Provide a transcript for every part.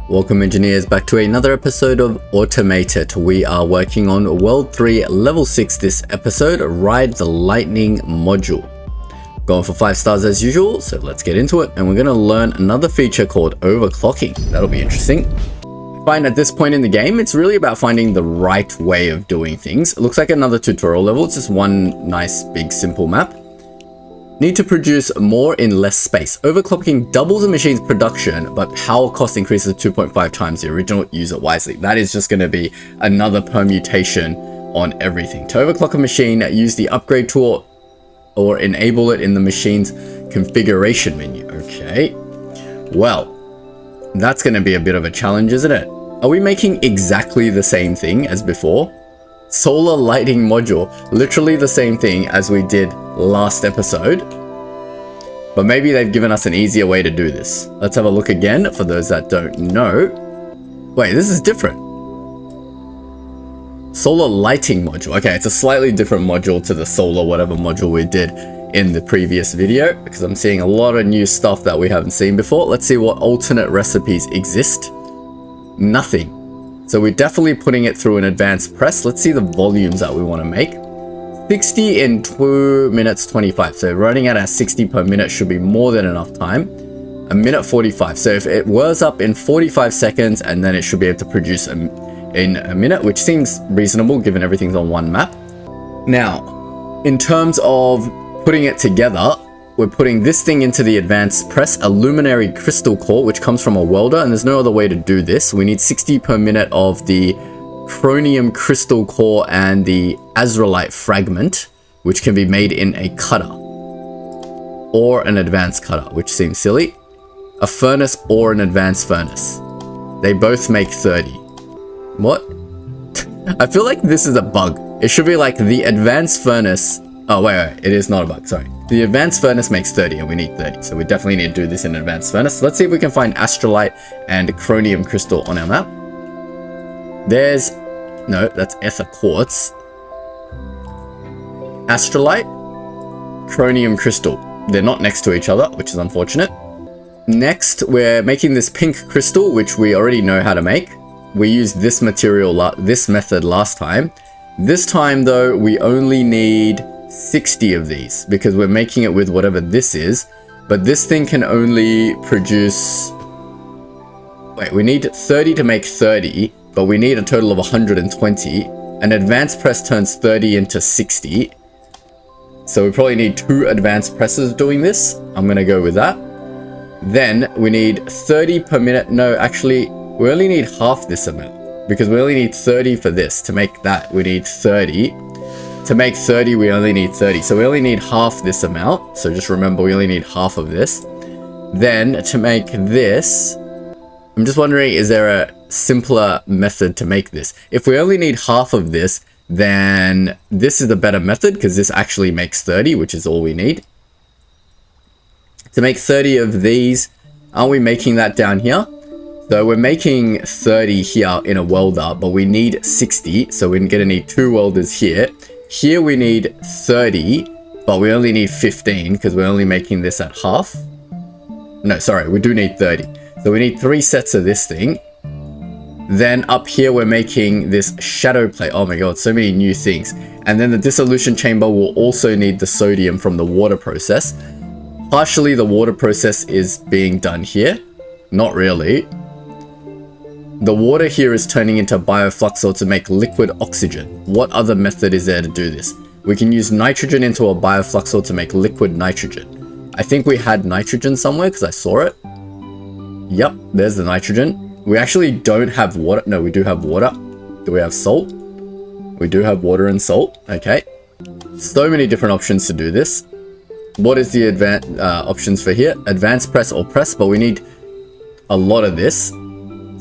Welcome engineers back to another episode of Automated. We are working on World 3 Level 6 this episode, Ride the Lightning module. Going for 5 stars as usual, so let's get into it. And we're going to learn another feature called overclocking. That'll be interesting. I find at this point in the game, it's really about finding the right way of doing things. It looks like another tutorial level. It's just one nice big simple map. Need to produce more in less space. Overclocking doubles a machine's production, but power cost increases 2.5 times the original. Use it wisely. That is just going to be another permutation on everything. To overclock a machine, use the upgrade tool or enable it in the machine's configuration menu. Okay. Well, that's going to be a bit of a challenge, isn't it? Are we making exactly the same thing as before? Solar lighting module, literally the same thing as we did last episode, but maybe they've given us an easier way to do this. Let's have a look again for those that don't know. Wait, this is different. Solar lighting module. Okay, it's a slightly different module to the solar whatever module we did in the previous video, because I'm seeing a lot of new stuff that we haven't seen before. Let's see what alternate recipes exist. Nothing. So we're definitely putting it through an advanced press. Let's see the volumes that we want to make. 60 in 2 minutes 25. So running at 60 per minute should be more than enough time. A minute 45. So if it whirs up in 45 seconds, and then it should be able to produce in a minute, which seems reasonable given everything's on one map. Now, in terms of putting it together, we're putting this thing into the advanced press, a luminary crystal core, which comes from a welder, and there's no other way to do this. We need 60 per minute of the chromium crystal core and the azurite fragment, which can be made in a cutter or an advanced cutter, which seems silly. A furnace or an advanced furnace. They both make 30. What? I feel like this is a bug. It should be like the advanced furnace. Oh, wait, it is not a bug, sorry. The advanced furnace makes 30 and we need 30. So we definitely need to do this in an advanced furnace. Let's see if we can find astrolite and chromium crystal on our map. There's, no, that's ether quartz. Astrolite, chromium crystal. They're not next to each other, which is unfortunate. Next, we're making this pink crystal, which we already know how to make. We used this material, this method last time. This time though, we only need 60 of these because we're making it with whatever this is, but this thing can only produce, wait, we need 30 to make 30, but we need a total of 120. An advanced press turns 30 into 60, so we probably need 2 advanced presses doing this. I'm gonna go with that. Then we need 30 per minute. No, actually we only need half this amount because we only need 30 for this. To make that we need 30. To make 30, we only need 30. So we only need half this amount. So just remember, we only need half of this. Then to make this, I'm just wondering, is there a simpler method to make this? If we only need half of this, then this is the better method because this actually makes 30, which is all we need. To make 30 of these, aren't we making that down here? So we're making 30 here in a welder, but we need 60. So we're gonna need 2 welders here. Here we need 30, but we only need 15 because we're only making this at half. No, sorry, we do need 30. So we need 3 sets of this thing. Then up here, we're making this shadow plate. Oh my God, so many new things. And then the dissolution chamber will also need the sodium from the water process. Partially, the water process is being done here. Not really. The water here is turning into biofluxor to make liquid oxygen. What other method is there to do this? We can use nitrogen into a biofluxor to make liquid nitrogen. I think we had nitrogen somewhere because I saw it. Yep, there's the nitrogen. We actually don't have water. No, we do have water. Do we have salt? We do have water and salt. Okay. So many different options to do this. What is the options for here? Advanced press or press, but we need a lot of this.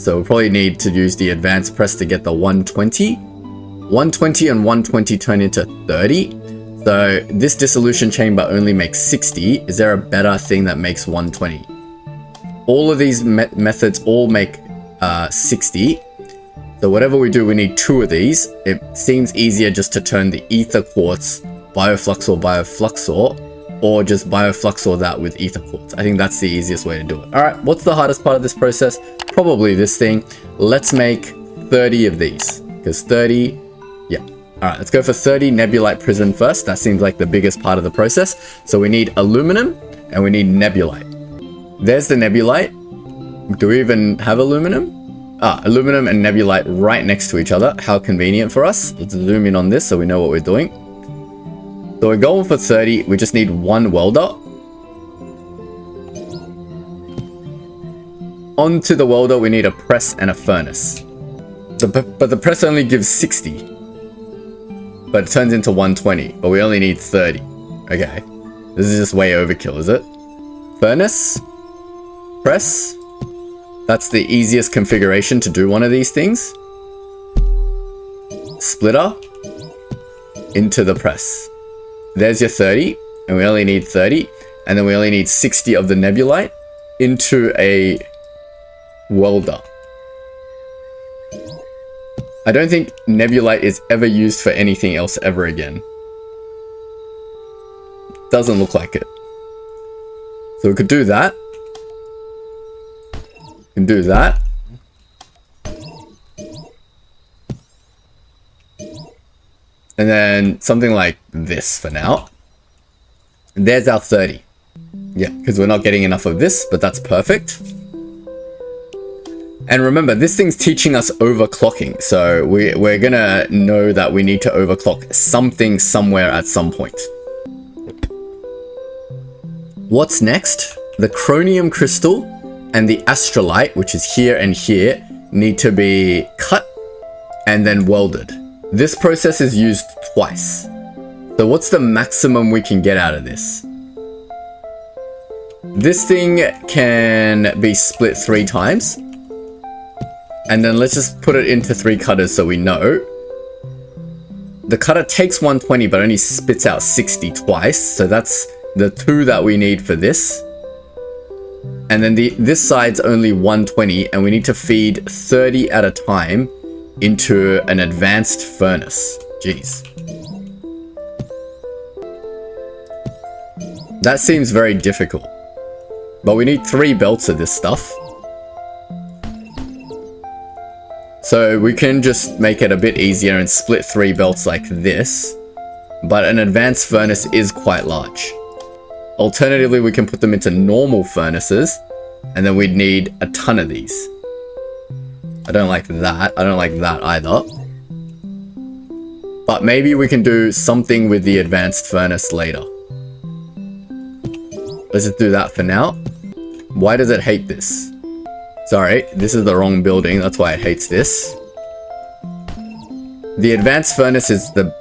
So we'll probably need to use the advanced press to get the 120. 120 and 120 turn into 30. So this dissolution chamber only makes 60. Is there a better thing that makes 120? All of these methods all make 60. So whatever we do, we need 2 of these. It seems easier just to turn the ether quartz biofluxor, or just biofluxor that with ether quartz. I think that's the easiest way to do it. All right, what's the hardest part of this process? probably this thing. Let's make 30 of these, because 30, yeah. All right, let's go for 30 nebulite prism first. That seems like the biggest part of the process. So we need aluminum and we need nebulite. There's the nebulite. Do we even have aluminum? Aluminum and nebulite right next to each other. How convenient for us. Let's zoom in on this so we know what we're doing. So we're going for 30. We just need one welder. Onto the welder, we need a press and a furnace. But the press only gives 60. But it turns into 120. But we only need 30. Okay. This is just way overkill, is it? Furnace. Press. That's the easiest configuration to do one of these things. Splitter. Into the press. There's your 30. And we only need 30. And then we only need 60 of the nebulite into a welder. I don't think nebulite is ever used for anything else ever again. Doesn't look like it. So we could do that. We can do that. And then something like this for now. There's our 30. Yeah, because we're not getting enough of this, but that's perfect. And remember, this thing's teaching us overclocking. So we're gonna know that we need to overclock something somewhere at some point. What's next? The chromium crystal and the astrolite, which is here and here, need to be cut and then welded. This process is used twice. So what's the maximum we can get out of this? This thing can be split 3 times. And then let's just put it into 3 cutters so we know. The cutter takes 120 but only spits out 60 twice. So that's the 2 that we need for this. And then this side's only 120 and we need to feed 30 at a time into an advanced furnace. Jeez. That seems very difficult. But we need 3 belts of this stuff. So we can just make it a bit easier and split 3 belts like this. But an advanced furnace is quite large. Alternatively, we can put them into normal furnaces. And then we'd need a ton of these. I don't like that. I don't like that either. But maybe we can do something with the advanced furnace later. Let's just do that for now. Why does it hate this? Sorry, this is the wrong building. That's why it hates this. The advanced furnace is the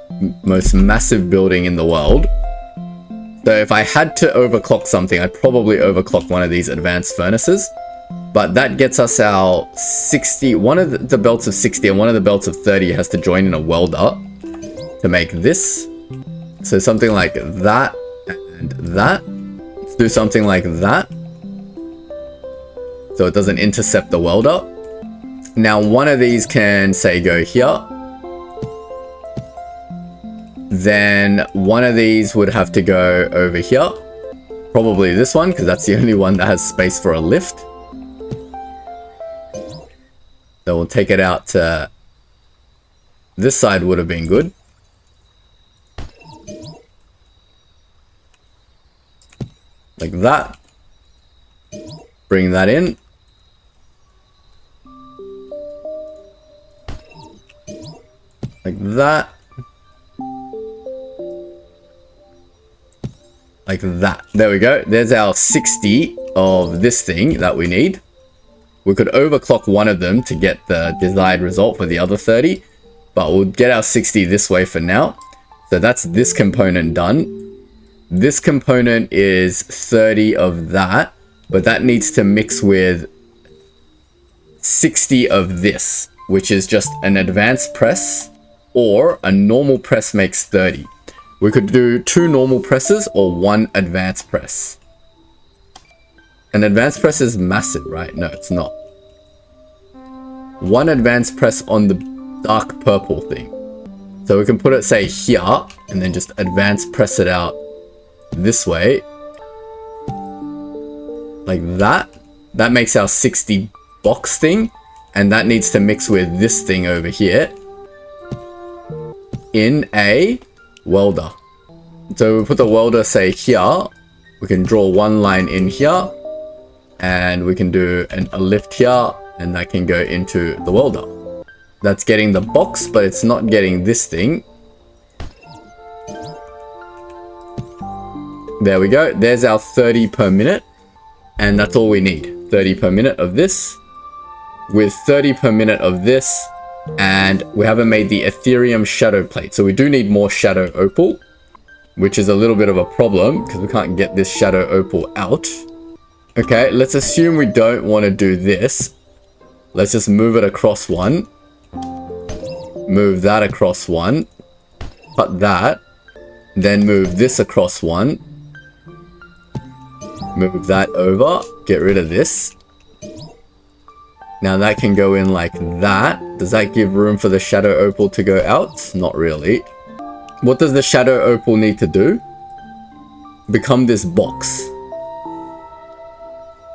most massive building in the world. So if I had to overclock something, I'd probably overclock one of these advanced furnaces. But that gets us our 60. One of the belts of 60 and one of the belts of 30 has to join in a welder to make this. So something like that and that. Let's do something like that. So it doesn't intercept the welder. Now one of these can say go here. Then one of these would have to go over here. Probably this one, because that's the only one that has space for a lift. So we'll take it out to... This side would have been good. Like that. Bring that in. Like that. Like that. There we go. There's our 60 of this thing that we need. We could overclock one of them to get the desired result for the other 30. But we'll get our 60 this way for now. So that's this component done. This component is 30 of that. But that needs to mix with 60 of this, which is just an advanced press, or a normal press makes 30. We could do 2 normal presses or 1 advanced press. An advanced press is massive, right? No, it's not. 1 advanced press on the dark purple thing. So we can put it, say, here, and then just advanced press it out this way. Like that. That makes our 60 box thing, and that needs to mix with this thing over here in a welder. So we put the welder, say, here. We can draw one line in here, and we can do a lift here, and that can go into the welder. That's getting the box, but it's not getting this thing. There we go. There's our 30 per minute, and that's all we need. 30 per minute of this, with 30 per minute of this, and we haven't made the Ethereum shadow plate. So we do need more shadow opal, which is a little bit of a problem because we can't get this shadow opal out. Okay, let's assume we don't want to do this. Let's just move it across one. Move that across one. Cut that. Then move this across one. Move that over. Get rid of this. Now that can go in like that. Does that give room for the shadow opal to go out? Not really. What does the shadow opal need to do? Become this box.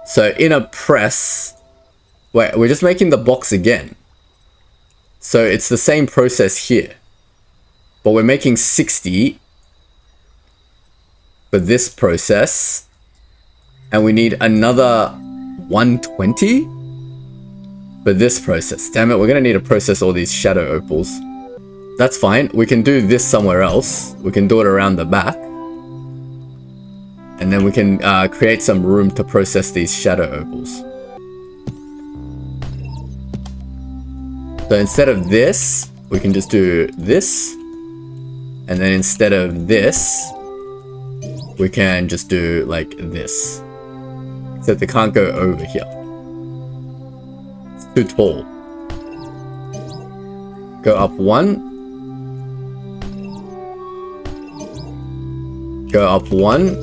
So in a press, wait, we're just making the box again. So it's the same process here, but we're making 60 for this process, and we need another 120 for this process. Damn it, we're gonna need to process all these shadow opals. That's fine. We can do this somewhere else. We can do it around the back. And then we can create some room to process these shadow opals. So instead of this, we can just do this. And then instead of this, we can just do like this. Except they can't go over here. It's too tall. Go up one. Go up one.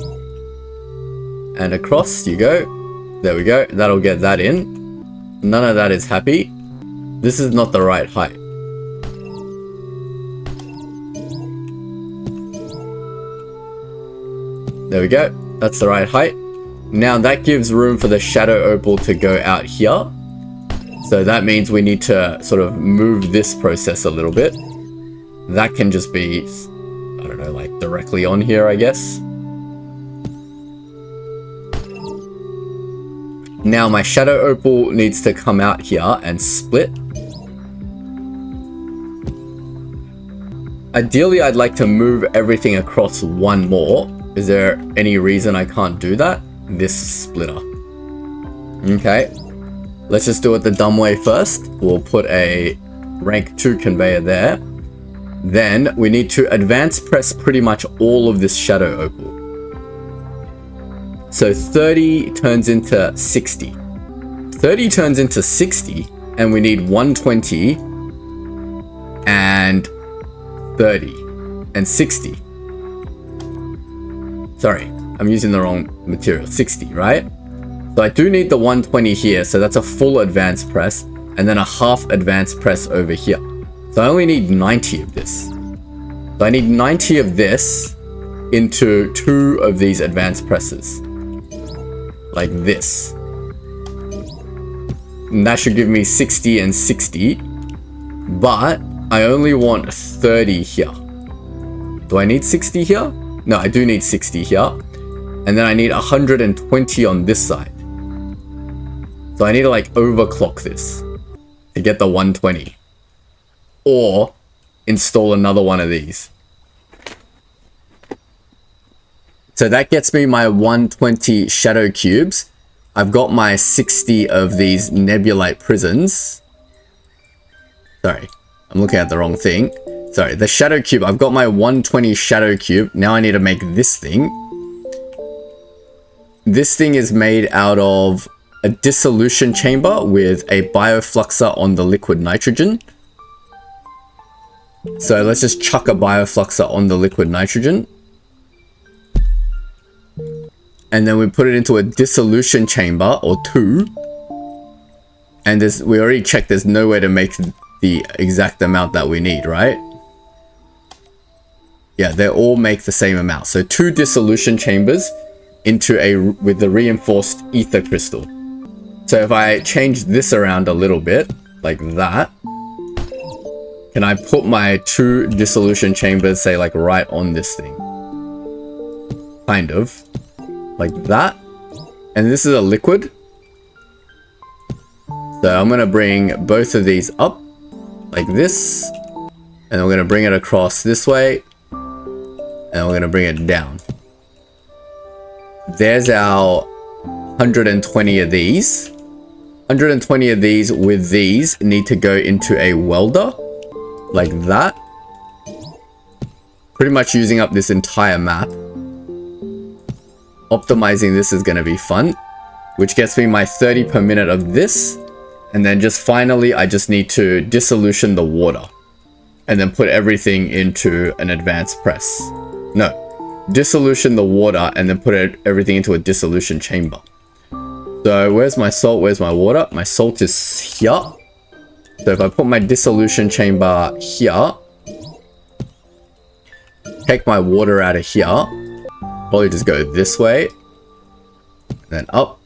And across you go. There we go. That'll get that in. None of that is happy. This is not the right height. There we go. That's the right height. Now that gives room for the shadow opal to go out here. So that means we need to sort of move this process a little bit. That can just be, I don't know, like directly on here, I guess. Now my shadow opal needs to come out here and split. Ideally, I'd like to move everything across one more. Is there any reason I can't do that? This splitter. Okay. Let's just do it the dumb way first. We'll put a rank 2 conveyor there. Then we need to advance press pretty much all of this shadow opal. So 30 turns into 60. 30 turns into 60, and we need 120 and 30 and 60. Sorry, I'm using the wrong material. 60, right? So I do need the 120 here, so that's a full advance press, and then a half advance press over here. So I only need 90 of this. So I need 90 of this into 2 of these advanced presses. Like this. And that should give me 60 and 60. But I only want 30 here. Do I need 60 here? No, I do need 60 here. And then I need 120 on this side. So I need to like overclock this to get the 120. Or install another one of these. So that gets me my 120 shadow cubes. I've got my 60 of these nebulite prisons. Sorry, I'm looking at the wrong thing. Sorry, the shadow cube. I've got my 120 shadow cube. Now I need to make this thing. This thing is made out of a dissolution chamber with a biofluxer on the liquid nitrogen. So let's just chuck a biofluxer on the liquid nitrogen. And then we put it into a dissolution chamber, or 2. And we already checked there's no way to make the exact amount that we need, right? Yeah, they all make the same amount. So 2 dissolution chambers into with the reinforced ether crystal. So if I change this around a little bit, like that, can I put my 2 dissolution chambers, say, like right on this thing? Kind of. Like that. And this is a liquid. So I'm going to bring both of these up like this. And we're going to bring it across this way. And we're going to bring it down. There's our 120 of these. 120 of these with these need to go into a welder. Like that. Pretty much using up this entire map. Optimizing this is going to be fun. Which gets me my 30 per minute of this. And then just finally, I just need to dissolution the water. And then put everything into an advanced press. No. Dissolution the water and then put everything into a dissolution chamber. So where's my salt? Where's my water? My salt is here. So if I put my dissolution chamber here. Take my water out of here. Probably just go this way. And then up.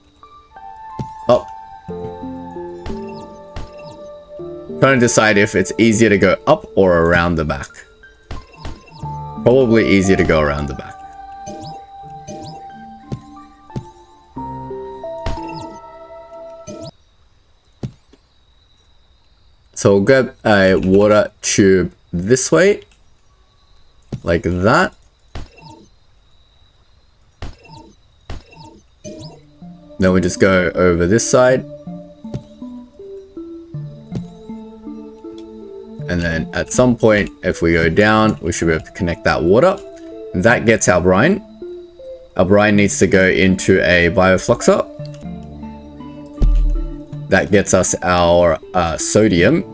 Up. Trying to decide if it's easier to go up or around the back. Probably easier to go around the back. So we'll grab a water tube this way. Like that. Then we just go over this side. And then at some point, if we go down, we should be able to connect that water. And that gets our brine. Our brine needs to go into a biofluxer. That gets us our sodium.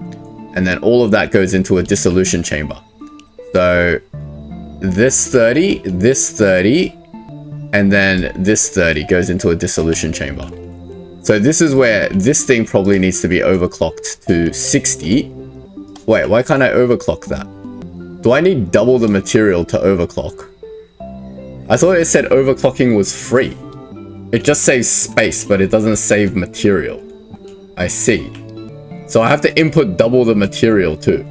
And then all of that goes into a dissolution chamber. So this 30, this 30, and then this 30 goes into a dissolution chamber. So this is where this thing probably needs to be overclocked to 60. Wait, why can't I overclock that? Do I need double the material to overclock? I thought it said overclocking was free. It just saves space, but it doesn't save material. I see. So I have to input double the material too.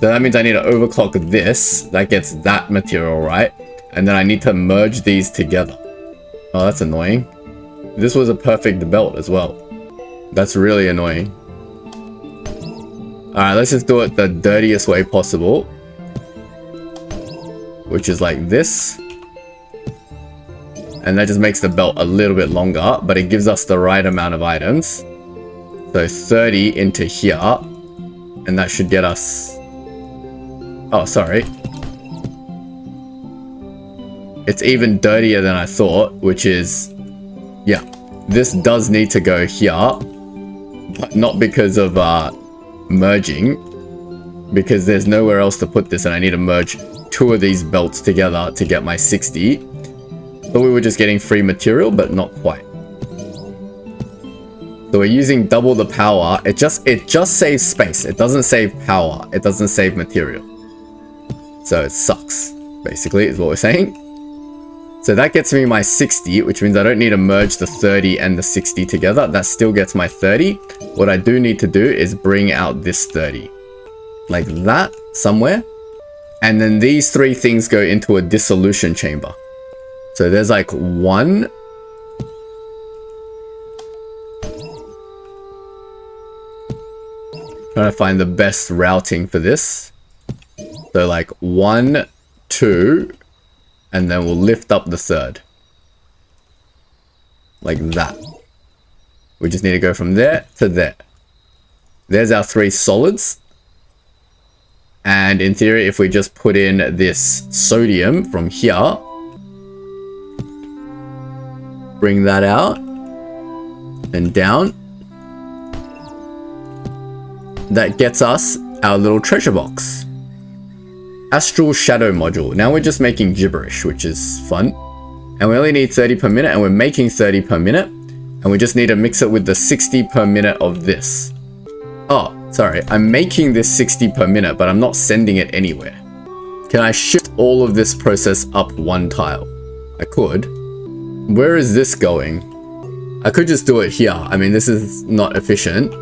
So that means I need to overclock this. That gets that material right. And then I need to merge these together. Oh, that's annoying. This was a perfect belt as well. That's really annoying. Alright, let's just do it the dirtiest way possible. Which is like this. And that just makes the belt a little bit longer, but it gives us the right amount of items. So 30 into here. And that should get us... Oh, sorry. It's even dirtier than I thought, which is... Yeah, this does need to go here. But not because of... merging, because there's nowhere else to put this and I need to merge 2 of these belts together to get my 60. So we were just getting free material, but not quite. So we're using double the power. It just saves space. It doesn't save power. It doesn't save material. So it sucks, basically, is what we're saying. So that gets me my 60, which means I don't need to merge the 30 and the 60 together. That still gets my 30. What I do need to do is bring out this 30. Like that, somewhere. And then these 3 things go into a dissolution chamber. So there's like 1. Trying to find the best routing for this. So like 1, 2... And then we'll lift up the 3rd. Like that. We just need to go from there to there. There's our 3 solids. And in theory, if we just put in this sodium from here. Bring that out. And down. That gets us our little treasure box. Astral Shadow module. Now we're just making gibberish, which is fun. And we only need 30 per minute, and we're making 30 per minute. And we just need to mix it with the 60 per minute of this. Oh, sorry. I'm making this 60 per minute, but I'm not sending it anywhere. Can I shift all of this process up 1 tile? I could. Where is this going? I could just do it here. I mean, this is not efficient,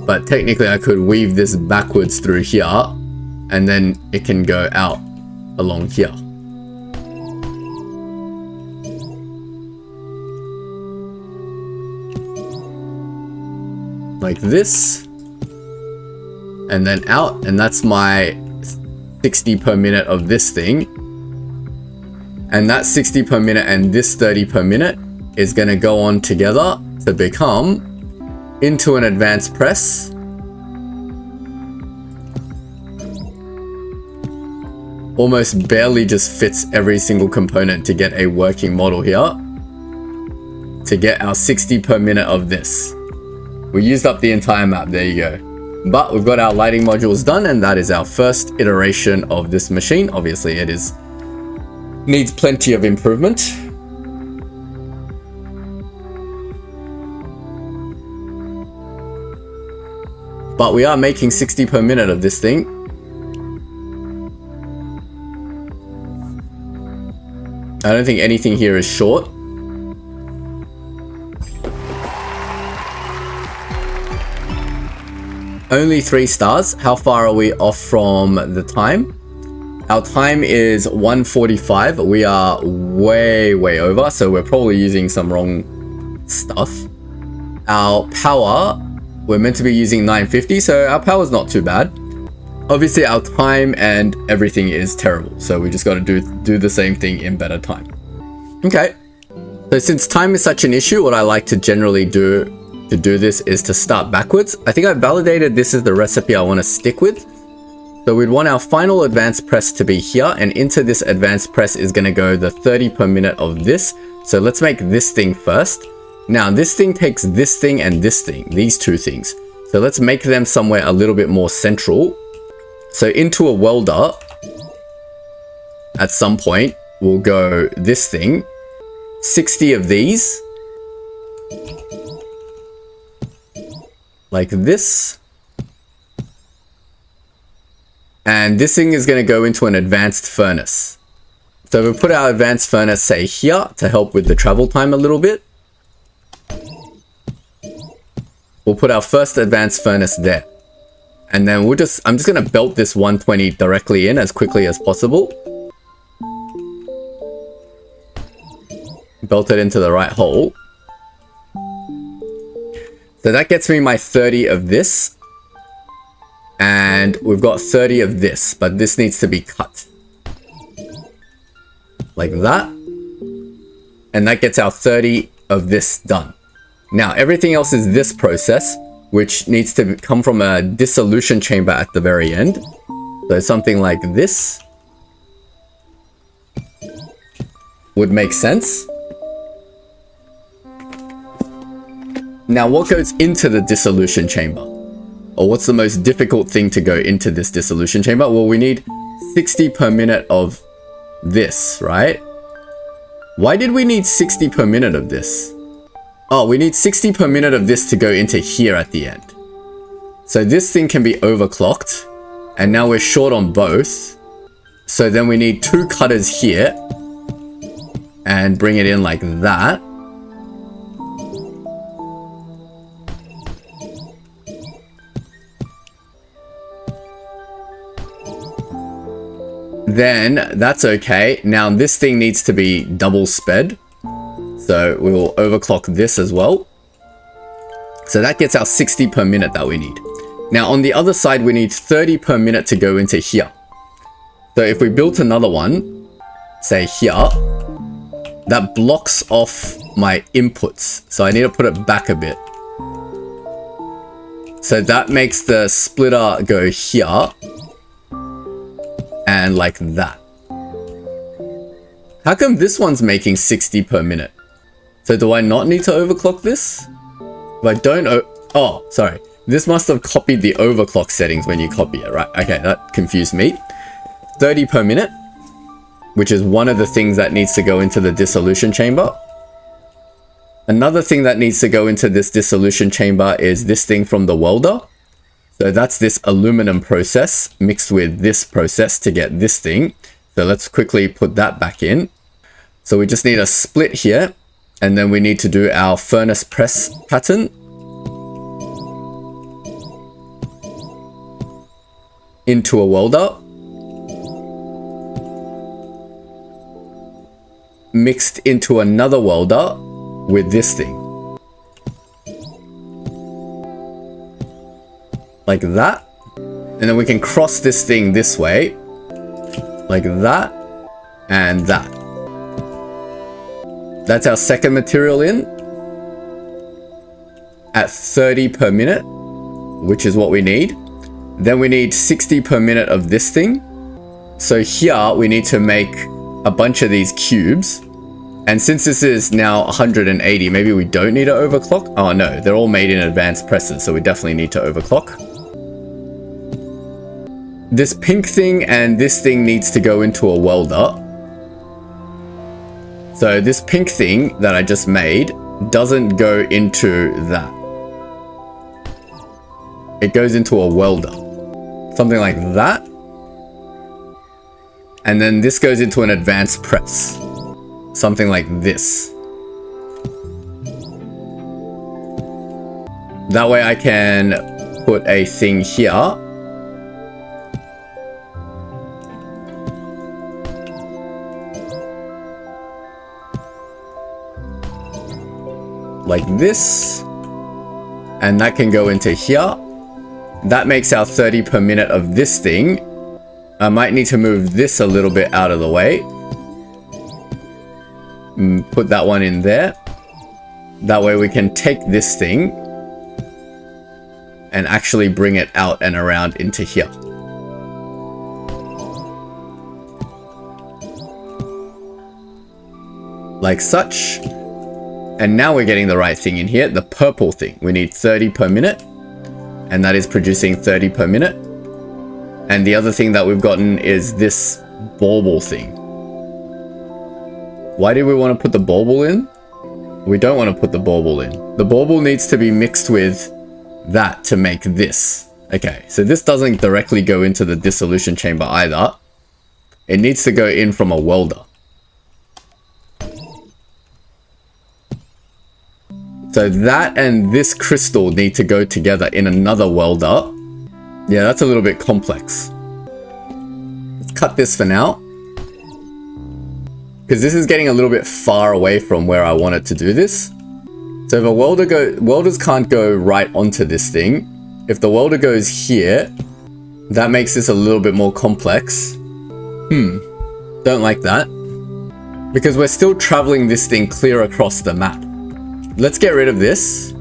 but technically I could weave this backwards through here, and then it can go out along here. Like this, and then out, and that's my 60 per minute of this thing. And that 60 per minute and this 30 per minute is going to go on together to become into an advanced press. Almost barely just fits every single component to get a working model here, to get our 60 per minute of this. We used up the entire map, there you go. But we've got our lighting modules done, and that is our first iteration of this machine. Obviously it needs plenty of improvement. But we are making 60 per minute of this thing. I don't think anything here is short. Only 3 stars. How far are we off from the time? Our time is 1:45. We are way over, so we're probably using some wrong stuff. Our power, we're meant to be using 950, so our power's not too bad. Obviously our time and everything is terrible, so we just got to do the same thing in better time. Okay, so since time is such an issue, what I like to generally do to do this is to start backwards. I think I validated this is the recipe I want to stick with. So we'd want our final advanced press to be here, and into this advanced press is going to go the 30 per minute of this. So let's make this thing first. Now this thing takes this thing and this thing, these two things. So let's make them somewhere a little bit more central. So into a welder, at some point, we'll go this thing, 60 of these, like this. And this thing is going to go into an advanced furnace. So we'll put our advanced furnace, say, here to help with the travel time a little bit. We'll put our first advanced furnace there. And then I'm just going to belt this 120 directly in as quickly as possible. Belt it into the right hole. So that gets me my 30 of this. And we've got 30 of this, but this needs to be cut. Like that. And that gets our 30 of this done. Now, everything else is this process, which needs to come from a dissolution chamber at the very end. So something like this would make sense. Now, what goes into the dissolution chamber? Or what's the most difficult thing to go into this dissolution chamber? Well, we need 60 per minute of this, right? Why did we need 60 per minute of this? Oh, we need 60 per minute of this to go into here at the end. So this thing can be overclocked, and now we're short on both. So then we need 2 cutters here and bring it in like that. Then that's okay. Now this thing needs to be double sped. So we will overclock this as well. So that gets our 60 per minute that we need. Now on the other side, we need 30 per minute to go into here. So if we built another one, say here, that blocks off my inputs. So I need to put it back a bit. So that makes the splitter go here. And like that. How come this one's making 60 per minute? So do I not need to overclock this? If I don't, oh, sorry. This must have copied the overclock settings when you copy it, right? Okay, that confused me. 30 per minute, which is one of the things that needs to go into the dissolution chamber. Another thing that needs to go into this dissolution chamber is this thing from the welder. So that's this aluminum process mixed with this process to get this thing. So let's quickly put that back in. So we just need a split here. And then we need to do our furnace press pattern. Into a welder. Mixed into another welder with this thing. Like that. And then we can cross this thing this way. Like that. And that. That's our second material in. At 30 per minute, which is what we need. Then we need 60 per minute of this thing. So here we need to make a bunch of these cubes. And since this is now 180, maybe we don't need to overclock. Oh no, they're all made in advanced presses, so we definitely need to overclock. This pink thing and this thing needs to go into a welder. So this pink thing that I just made doesn't go into that. It goes into a welder. Something like that. And then this goes into an advanced press. Something like this. That way I can put a thing here. Like this. And that can go into here. That makes our 30 per minute of this thing. I might need to move this a little bit out of the way. Put that one in there. That way we can take this thing and actually bring it out and around into here. Like such. And now we're getting the right thing in here, the purple thing. We need 30 per minute. And that is producing 30 per minute. And the other thing that we've gotten is this bauble thing. Why do we want to put the bauble in? We don't want to put the bauble in. The bauble needs to be mixed with that to make this. Okay, so this doesn't directly go into the dissolution chamber either. It needs to go in from a welder. So that and this crystal need to go together in another welder. Yeah, that's a little bit complex. Let's cut this for now. Because this is getting a little bit far away from where I wanted to do this. So if a welders can't go right onto this thing. If the welder goes here, that makes this a little bit more complex. Don't like that. Because we're still traveling this thing clear across the map. Let's get rid of this.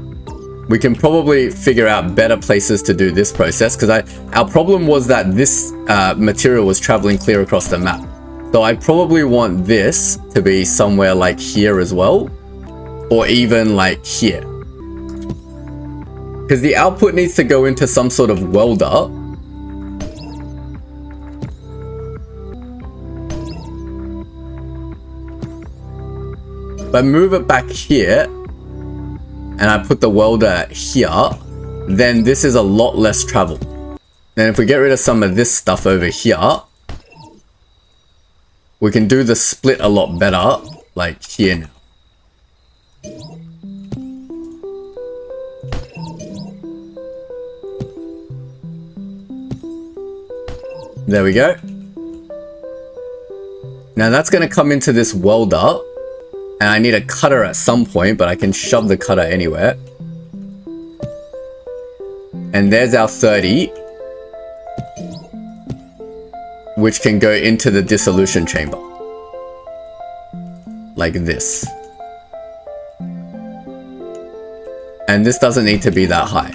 We can probably figure out better places to do this process because our problem was that this material was traveling clear across the map. So I probably want this to be somewhere like here as well, or even like here. Because the output needs to go into some sort of welder. If I move it back here, and I put the welder here, then this is a lot less travel. And if we get rid of some of this stuff over here, we can do the split a lot better, like here now. There we go. Now that's going to come into this welder. And I need a cutter at some point, but I can shove the cutter anywhere. And there's our 30. Which can go into the dissolution chamber. Like this. And this doesn't need to be that high.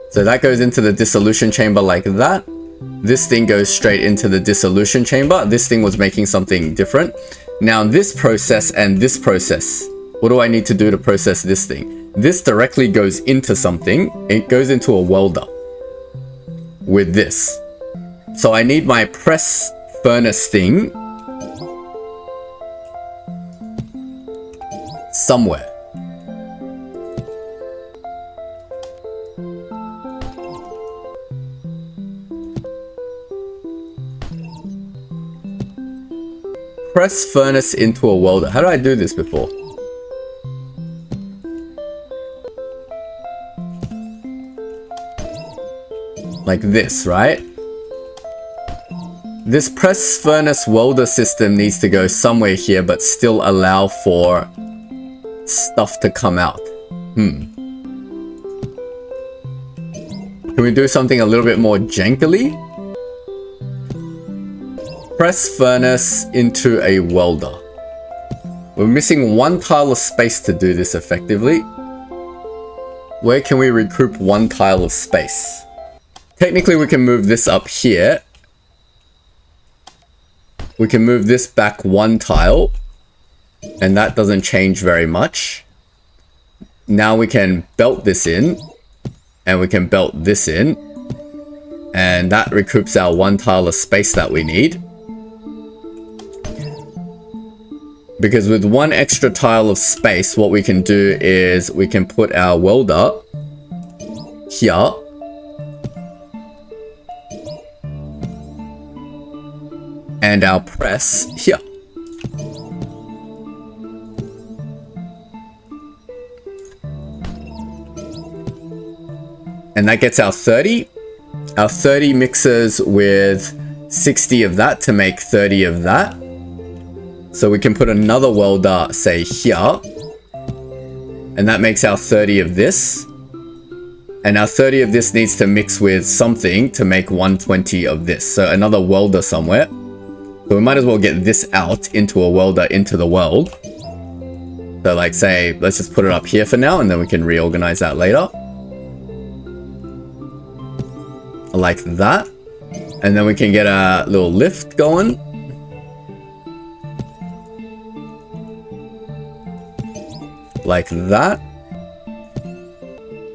So that goes into the dissolution chamber like that. This thing goes straight into the dissolution chamber. This thing was making something different. Now this process and this process, what do I need to do to process this thing? This directly goes into something. It goes into a welder with this. So I need my press furnace thing somewhere. press furnace into a welder. How did I do this before? Like this, right? This press furnace welder system needs to go somewhere here, but still allow for stuff to come out. Can we do something a little bit more jankily? Press furnace into a welder. We're missing one tile of space to do this effectively. Where can we recruit one tile of space? Technically, we can move this up here. We can move this back one tile, and that doesn't change very much. Now we can belt this in, and we can belt this in, and that recoups our one tile of space that we need. Because with one extra tile of space, what we can do is we can put our welder here. And our press here. And that gets our 30. Our 30 mixes with 60 of that to make 30 of that. So we can put another welder, say here. And that makes our 30 of this. And our 30 of this needs to mix with something to make 120 of this. So another welder somewhere. So we might as well get this out into a welder into the weld. So like say, let's just put it up here for now and then we can reorganize that later. Like that. And then we can get a little lift going. Like that.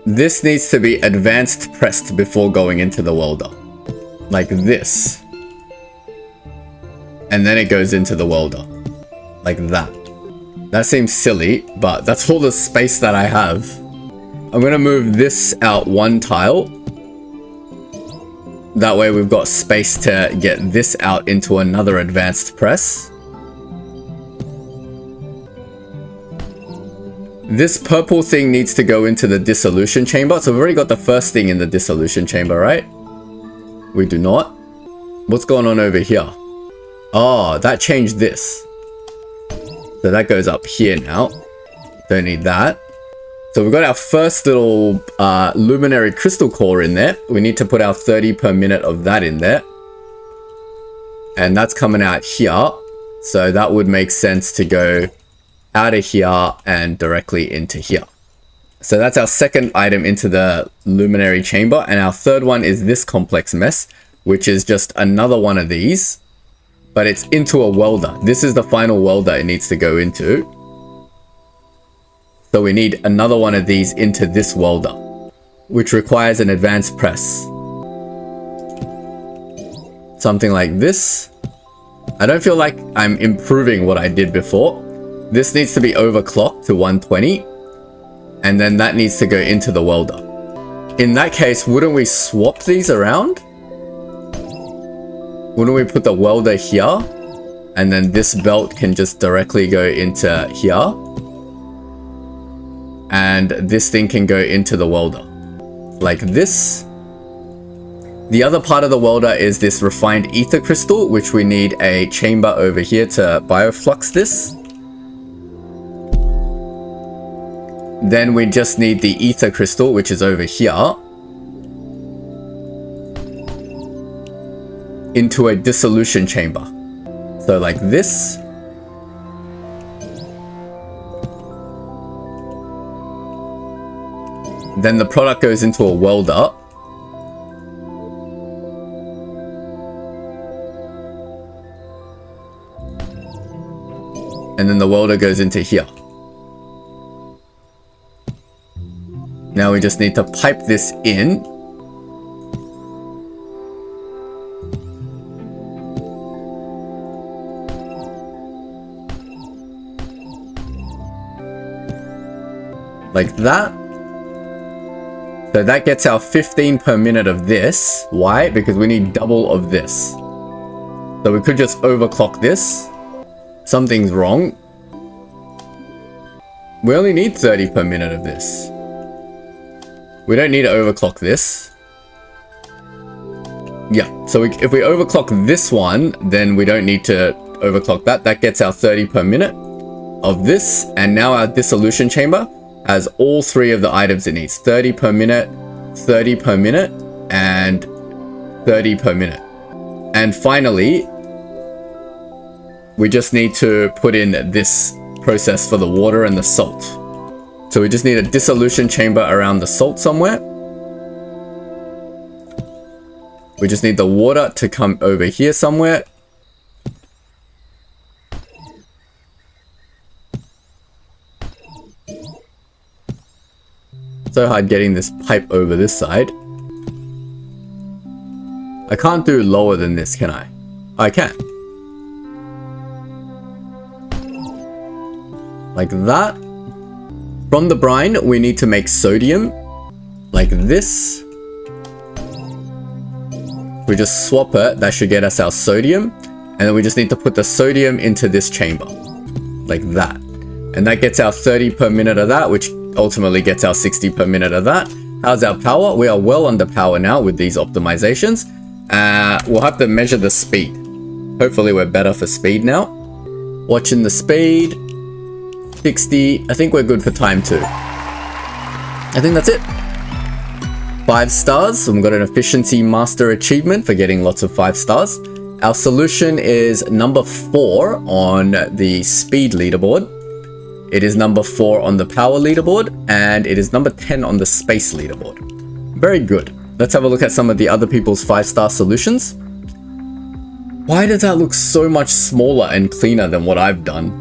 This needs to be advanced pressed before going into the welder. Like this. And then it goes into the welder. Like that. That seems silly, but that's all the space that I have. I'm gonna move this out one tile. That way we've got space to get this out into another advanced press. This purple thing needs to go into the dissolution chamber. So we've already got the first thing in the dissolution chamber, right? We do not. What's going on over here? Oh, that changed this. So that goes up here now. Don't need that. So we've got our first little luminary crystal core in there. We need to put our 30 per minute of that in there. And that's coming out here. So that would make sense to go out of here and directly into here. So that's our second item into the luminary chamber. And our third one is this complex mess, which is just another one of these. But it's into a welder. This is the final welder it needs to go into. So we need another one of these into this welder, which requires an advanced press. Something like this. I don't feel like I'm improving what I did before. This needs to be overclocked to 120. And then that needs to go into the welder. In that case, wouldn't we swap these around? Wouldn't we put the welder here? And then this belt can just directly go into here. And this thing can go into the welder. Like this. The other part of the welder is this refined ether crystal, which we need a chamber over here to bioflux this. Then we just need the ether crystal, which is over here, into a dissolution chamber. So like this. Then the product goes into a welder. And then the welder goes into here. Now we just need to pipe this in. Like that. So that gets our 15 per minute of this. Why? Because we need double of this. So we could just overclock this. Something's wrong. We only need 30 per minute of this. We don't need to overclock this. Yeah, so if we overclock this one, then we don't need to overclock that. That gets our 30 per minute of this. And now our dissolution chamber has all three of the items it needs. 30 per minute, 30 per minute, and 30 per minute. And finally, we just need to put in this process for the water and the salt. So we just need a dissolution chamber around the salt somewhere. We just need the water to come over here somewhere. So hard getting this pipe over this side. I can't do lower than this, can I? I can. Like that. From the brine, we need to make sodium. Like this. We just swap it, that should get us our sodium. And then we just need to put the sodium into this chamber. Like that. And that gets our 30 per minute of that, which ultimately gets our 60 per minute of that. How's our power? We are well under power now with these optimizations. We'll have to measure the speed. Hopefully we're better for speed now. Watching the speed. 60. I think we're good for time too. I think that's it. 5 stars. We've got an efficiency master achievement for getting lots of 5 stars. Our solution is number 4 on the speed leaderboard. It is number 4 on the power leaderboard, and it is number 10 on the space leaderboard. Very good. Let's have a look at some of the other people's 5-star solutions. Why does that look so much smaller and cleaner than what I've done?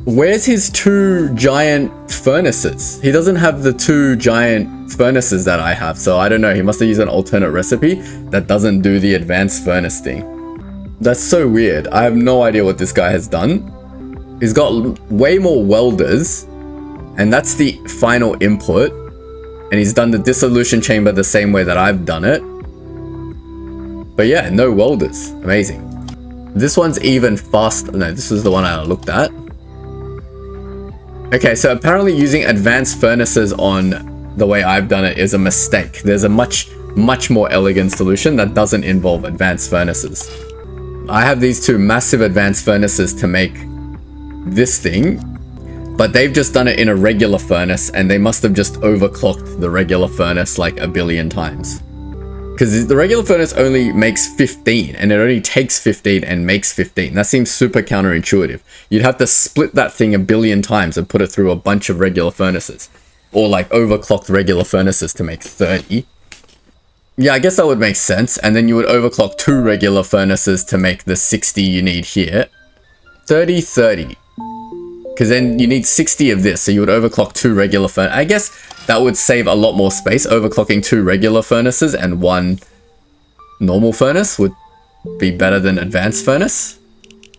Where's his 2 giant furnaces? He doesn't have the 2 giant furnaces that I have, so I don't know. He must have used an alternate recipe that doesn't do the advanced furnace thing. That's so weird. I have no idea what this guy has done. He's got way more welders, and that's the final input. And he's done the dissolution chamber the same way that I've done it. But yeah, no welders. Amazing. This one's even faster. No, this is the one I looked at. Okay, so apparently using advanced furnaces on the way I've done it is a mistake. There's a much more elegant solution that doesn't involve advanced furnaces. I have these 2 massive advanced furnaces to make this thing, but they've just done it in a regular furnace, and they must have just overclocked the regular furnace like a billion times. Because the regular furnace only makes 15, and it only takes 15 and makes 15. That seems super counterintuitive. You'd have to split that thing a billion times and put it through a bunch of regular furnaces. Or like overclocked regular furnaces to make 30. Yeah, I guess that would make sense. And then you would overclock 2 regular furnaces to make the 60 you need here. 30, 30. Because then you need 60 of this, so you would overclock 2 regular furnaces. I guess that would save a lot more space. Overclocking 2 regular furnaces and 1 normal furnace would be better than advanced furnace.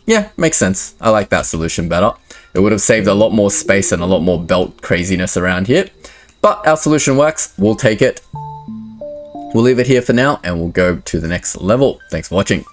Yeah, makes sense. I like that solution better. It would have saved a lot more space and a lot more belt craziness around here. But our solution works. We'll take it. We'll leave it here for now, and we'll go to the next level. Thanks for watching.